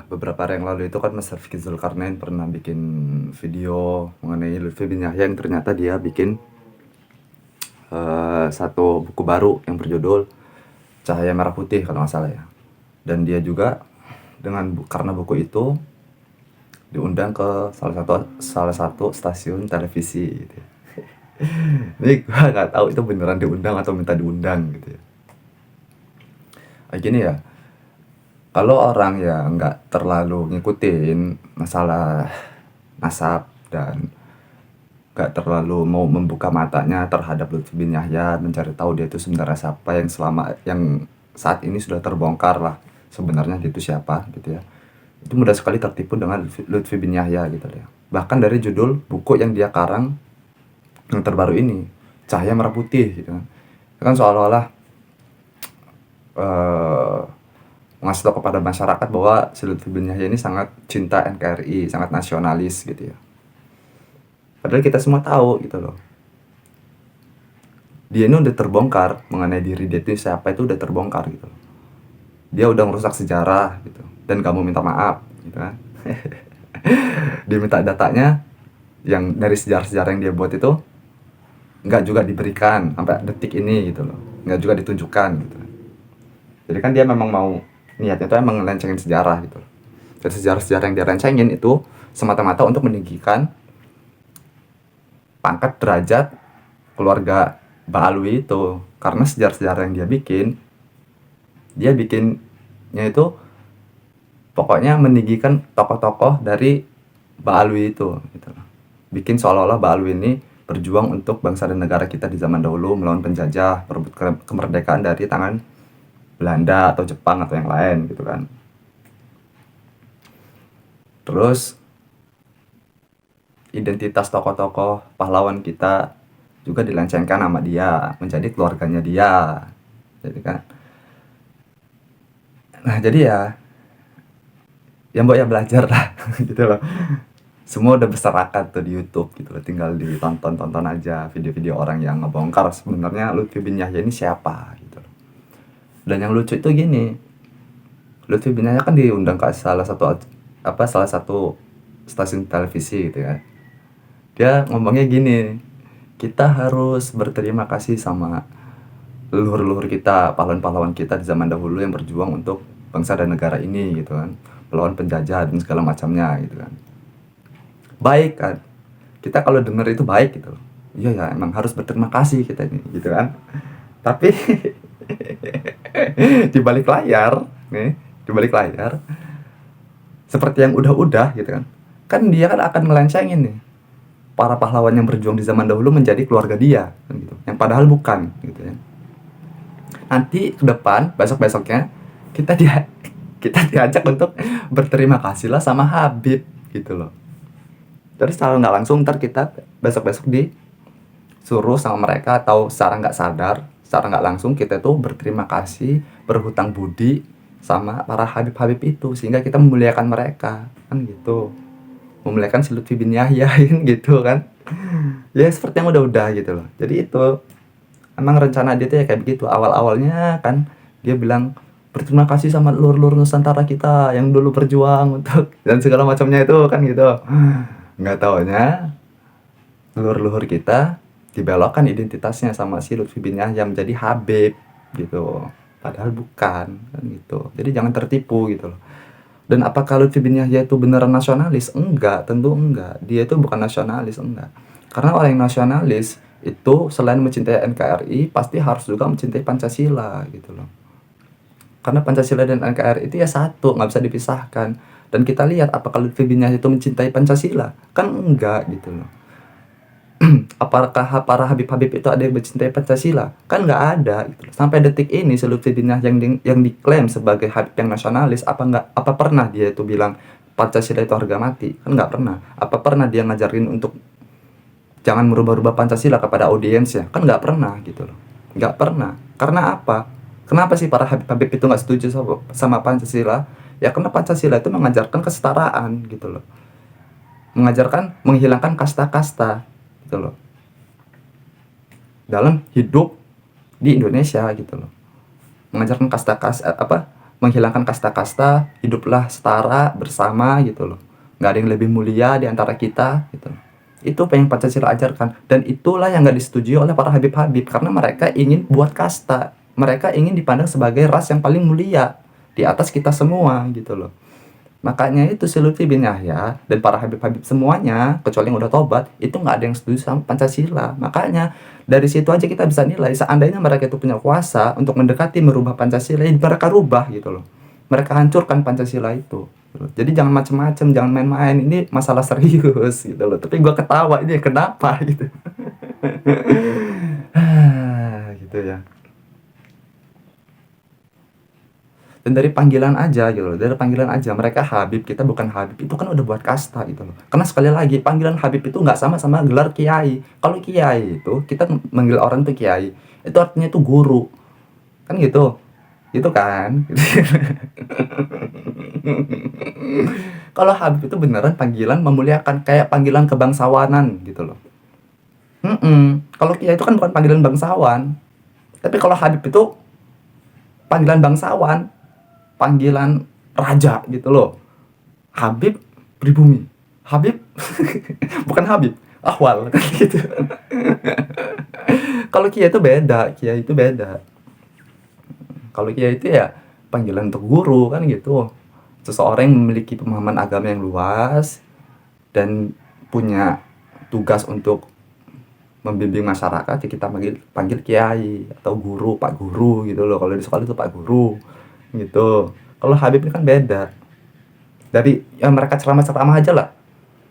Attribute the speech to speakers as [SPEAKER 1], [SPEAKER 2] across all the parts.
[SPEAKER 1] Beberapa hari yang lalu itu kan Mas Rifki Zulkarnain pernah bikin video mengenai Lutfi bin Yahya yang ternyata dia bikin satu buku baru yang berjudul Cahaya Merah Putih kalau nggak salah ya. Dan dia juga karena buku itu diundang ke salah satu stasiun televisi gitu ya. Ini gua nggak tahu itu beneran diundang atau minta diundang gitu ya. Gini ya, kalau orang yang nggak terlalu ngikutin masalah nasab dan nggak terlalu mau membuka matanya terhadap Lutfi bin Yahya, mencari tahu dia itu sebenarnya siapa, yang saat ini sudah terbongkar lah sebenarnya dia itu siapa gitu ya. Itu mudah sekali tertipu dengan Lutfi bin Yahya gitu ya. Bahkan dari judul buku yang dia karang yang terbaru ini, Cahaya Merah Putih gitu kan. Kan seolah-olah eh, ngasih tahu kepada masyarakat bahwa si Lutfi bin Yahya ini sangat cinta NKRI, sangat nasionalis gitu ya. Padahal kita semua tahu gitu loh. Dia ini udah terbongkar mengenai diri dia itu siapa, itu udah terbongkar gitu loh. Dia udah merusak sejarah gitu dan kamu minta maaf gitu kan. Dia minta datanya yang dari sejarah-sejarah yang dia buat itu nggak juga diberikan sampai detik ini gitu loh, nggak juga ditunjukkan gitu. Jadi kan dia memang mau niatnya itu emang ngelencengin sejarah gitu. Dan sejarah-sejarah yang dia rencengin itu semata-mata untuk meninggikan pangkat derajat keluarga Mbak Alwi itu. Karena sejarah-sejarah yang dia bikinnya itu pokoknya meninggikan tokoh-tokoh dari Mbak Alwi itu gitu. Bikin seolah-olah Mbak Alwi ini berjuang untuk bangsa dan negara kita di zaman dahulu melawan penjajah, merebut kemerdekaan dari tangan Belanda atau Jepang atau yang lain gitu kan. Terus identitas tokoh-tokoh pahlawan kita juga dilencengkan sama dia, menjadi keluarganya dia. Jadi kan. Nah, jadi ya mbok ya belajar lah gitu loh. Semua udah berserakat tuh di YouTube gitu loh, tinggal ditonton-tonton aja video-video orang yang ngebongkar sebenarnya Lutfi bin Yahya ini siapa gitu loh. Dan yang lucu itu gini, Lutfi bin Yahya kan diundang ke salah satu stasiun televisi gitu ya. Dia ngomongnya gini, kita harus berterima kasih sama leluhur-leluhur kita, pahlawan-pahlawan kita di zaman dahulu yang berjuang untuk bangsa dan negara ini gitu kan, melawan penjajah dan segala macamnya gitu kan. Baik kan, kita kalau denger itu baik gitu. Iya ya, emang harus berterima kasih kita ini gitu kan. Tapi di balik layar nih, di balik layar seperti yang udah-udah gitu kan. Kan dia kan akan melencengin nih para pahlawan yang berjuang di zaman dahulu menjadi keluarga dia kan gitu. Yang padahal bukan gitu ya. Nanti ke depan besok-besoknya kita dia kita diajak untuk berterima kasih lah sama Habib gitu loh. Terus secara nggak langsung ntar kita besok-besok disuruh sama mereka atau secara nggak langsung kita tuh berterima kasih, berhutang budi sama para Habib-Habib itu sehingga kita memuliakan mereka kan gitu. Memuliakan si Lutfi bin Yahya gitu kan. Ya seperti yang udah-udah gitu loh. Jadi itu emang rencana dia tuh ya kayak begitu. Awal-awalnya kan dia bilang berterima kasih sama lur-lur Nusantara kita yang dulu berjuang untuk dan segala macamnya itu kan gitu. Nggak taunya leluhur-leluhur kita dibelokkan identitasnya sama si Lutfi bin Yahya menjadi Habib gitu. Padahal bukan kan gitu. Jadi jangan tertipu gitu loh. Dan apakah Lutfi bin Yahya itu beneran nasionalis? Enggak, tentu enggak. Dia itu bukan nasionalis, enggak. Karena orang yang nasionalis itu selain mencintai NKRI pasti harus juga mencintai Pancasila gitu loh. Karena Pancasila dan NKRI itu ya satu, nggak bisa dipisahkan. Dan kita lihat apakah Lutfi bin Yahya itu mencintai Pancasila? Kan enggak gitu loh. Apakah para Habib-Habib itu ada yang mencintai Pancasila? Kan nggak ada gitu loh. Sampai detik ini si Lutfi bin Yahya yang diklaim sebagai Habib yang nasionalis, apa pernah dia itu bilang Pancasila itu harga mati? Kan nggak pernah. Apa pernah dia ngajarin untuk jangan merubah-rubah Pancasila kepada audiensnya? Kan nggak pernah gitu loh. Nggak pernah. Karena apa? Kenapa sih para Habib-Habib itu nggak setuju sama Pancasila? Ya karena Pancasila itu mengajarkan kesetaraan gitu loh. Menghilangkan kasta-kasta gitu loh. Dalam hidup di Indonesia gitu loh. Mengajarkan menghilangkan kasta-kasta, hiduplah setara bersama gitu loh. Nggak ada yang lebih mulia di antara kita gitu. Itu apa yang Pancasila ajarkan, dan itulah yang nggak disetujui oleh para habib-habib karena mereka ingin buat kasta. Mereka ingin dipandang sebagai ras yang paling mulia di atas kita semua gitu loh. Makanya itu si Lutfi bin Yahya dan para habib-habib semuanya, kecuali yang udah tobat, itu nggak ada yang setuju sama Pancasila. Makanya dari situ aja kita bisa nilai, seandainya mereka itu punya kuasa untuk mendekati merubah Pancasila, ya mereka rubah gitu loh. Mereka hancurkan Pancasila itu. Jadi jangan macem-macem, jangan main-main. Ini masalah serius gitu loh. Tapi gua ketawa, ini kenapa gitu. Gitu ya. Dan dari panggilan aja gitu loh, dari panggilan aja mereka Habib, kita bukan Habib, itu kan udah buat kasta gitu loh. Karena sekali lagi panggilan Habib itu nggak sama sama gelar kiai. Kalau kiai itu kita manggil orang tuh kiai, itu artinya itu guru, kan gitu kan. Kalau Habib itu beneran panggilan memuliakan, kayak panggilan kebangsawanan gitu loh. Kalau kiai itu kan bukan panggilan bangsawan, tapi kalau Habib itu panggilan bangsawan, panggilan raja gitu loh. Habib pribumi, Habib bukan Habib Ahwal kan gitu. Kalau kiai itu beda, kiai itu beda. Kalau kiai itu ya panggilan untuk guru kan gitu. Seseorang yang memiliki pemahaman agama yang luas dan punya tugas untuk membimbing masyarakat, ya kita panggil kiai atau guru, Pak Guru gitu loh. Kalau di sekolah itu Pak Guru gitu. Kalau Habib ini kan beda. Dari yang mereka ceramah-ceramah aja lah.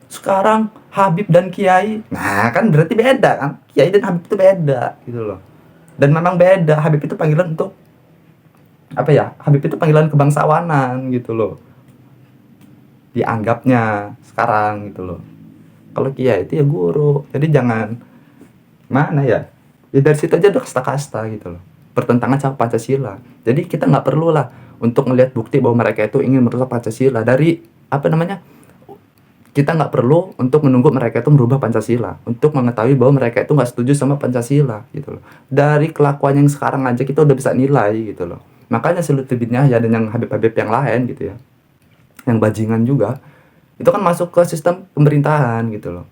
[SPEAKER 1] Sekarang Habib dan Kiai, nah kan berarti beda kan. Kiai dan Habib itu beda gitu loh. Dan memang beda. Habib itu panggilan untuk apa ya? Habib itu panggilan kebangsawanan gitu loh. Dianggapnya sekarang gitu loh. Kalau Kiai itu ya guru. Jadi jangan mana ya? Ya dari situ aja udah kasta-kasta gitu loh. Bertentangan sama Pancasila. Jadi kita nggak perlu lah untuk melihat bukti bahwa mereka itu ingin merusak Pancasila. Dari apa namanya? Kita nggak perlu untuk menunggu mereka itu merubah Pancasila untuk mengetahui bahwa mereka itu nggak setuju sama Pancasila gitu loh. Dari kelakuan yang sekarang aja kita udah bisa nilai gitu loh. Makanya si Lutfi bin Yahya dan yang Habib-habib yang lain gitu ya, yang bajingan juga, itu kan masuk ke sistem pemerintahan gitu loh.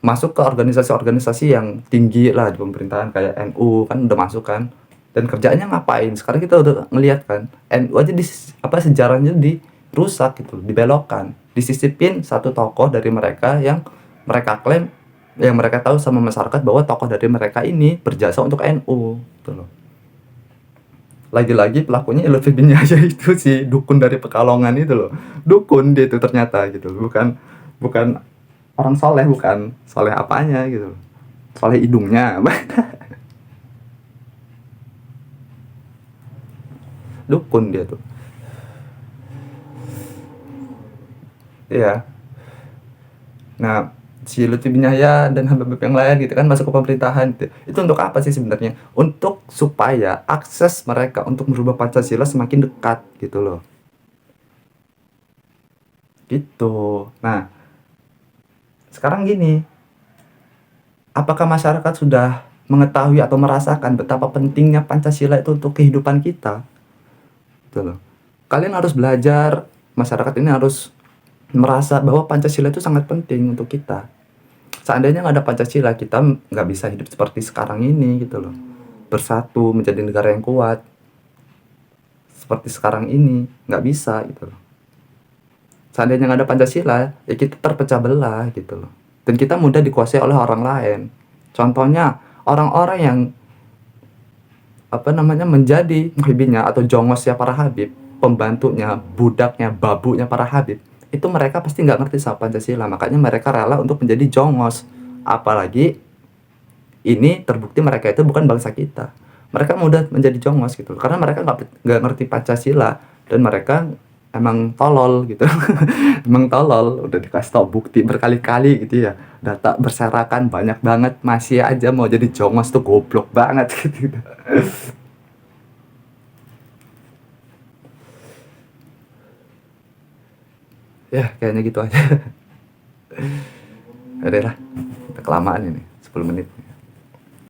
[SPEAKER 1] Masuk ke organisasi-organisasi yang tinggi lah di pemerintahan kayak NU kan udah masuk kan. Dan kerjaannya ngapain? Sekarang kita udah ngelihat kan, NU aja di apa sejarahnya dirusak gitu, dibelokkan, disisipin satu tokoh dari mereka yang mereka klaim, yang mereka tahu sama masyarakat bahwa tokoh dari mereka ini berjasa untuk NU gitu loh. Lagi-lagi pelakunya Lutfi bin Yahya itu si dukun dari Pekalongan itu loh. Dukun dia itu ternyata gitu. Bukan bukan orang soleh, bukan soleh apanya gitu. Soleh hidungnya. Dukun dia tuh. Iya. Nah, si Lutfi bin Yahya dan Habib yang lain gitu kan masuk ke pemerintahan gitu. Itu untuk apa sih sebenarnya? Untuk supaya akses mereka untuk merubah Pancasila semakin dekat gitu loh. Gitu. Nah, sekarang gini, apakah masyarakat sudah mengetahui atau merasakan betapa pentingnya Pancasila itu untuk kehidupan kita? Gitu loh. Kalian harus belajar, masyarakat ini harus merasa bahwa Pancasila itu sangat penting untuk kita. Seandainya nggak ada Pancasila, kita nggak bisa hidup seperti sekarang ini gitu loh. Bersatu menjadi negara yang kuat seperti sekarang ini, nggak bisa gitu loh. Seandainya nggak ada Pancasila, ya kita terpecah belah gitu loh. Dan kita mudah dikuasai oleh orang lain. Contohnya orang-orang yang apa namanya menjadi muhibinnya atau jongosnya para habib, pembantunya, budaknya, babunya para habib, itu mereka pasti nggak ngerti sama Pancasila, makanya mereka rela untuk menjadi jongos. Apalagi ini terbukti mereka itu bukan bangsa kita, mereka mudah menjadi jongos gitu karena mereka nggak ngerti Pancasila dan mereka emang tolol gitu. Emang tolol, udah dikasih tau bukti berkali-kali gitu ya, data berserakan banyak banget, masih aja mau jadi jongos tuh goblok banget gitu. Ya kayaknya gitu aja. Udah lah, udah kelamaan ini 10 menit.